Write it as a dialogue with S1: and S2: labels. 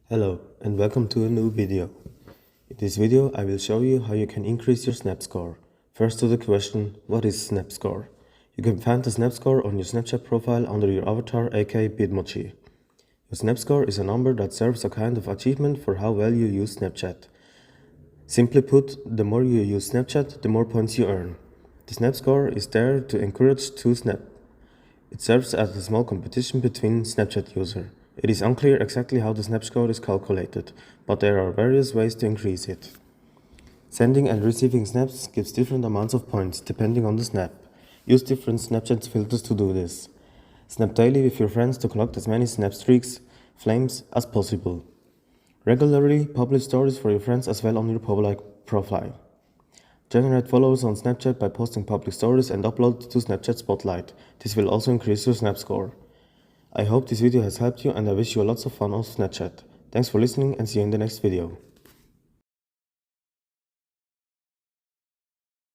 S1: Hello and welcome to a new video. In this video I will show you how you can increase your Snapscore. First to the question, what is Snapscore? You can find the Snapscore on your Snapchat profile under your avatar aka Bitmoji. Your Snapscore is a number that serves a kind of achievement for how well you use Snapchat. Simply put, the more you use Snapchat, the more points you earn. The Snapscore is there to encourage to snap. It serves as a small competition between Snapchat users. It is unclear exactly how the Snapscore is calculated, but there are various ways to increase it. Sending and receiving snaps gives different amounts of points depending on the snap. Use different Snapchat filters to do this. Snap daily with your friends to collect as many snap streaks, flames as possible. Regularly publish stories for your friends as well on your public profile. Generate followers on Snapchat by posting public stories and upload to Snapchat Spotlight. This will also increase your Snapscore. I hope this video has helped you and I wish you lots of fun on Snapchat. Thanks for listening and see you in the next video.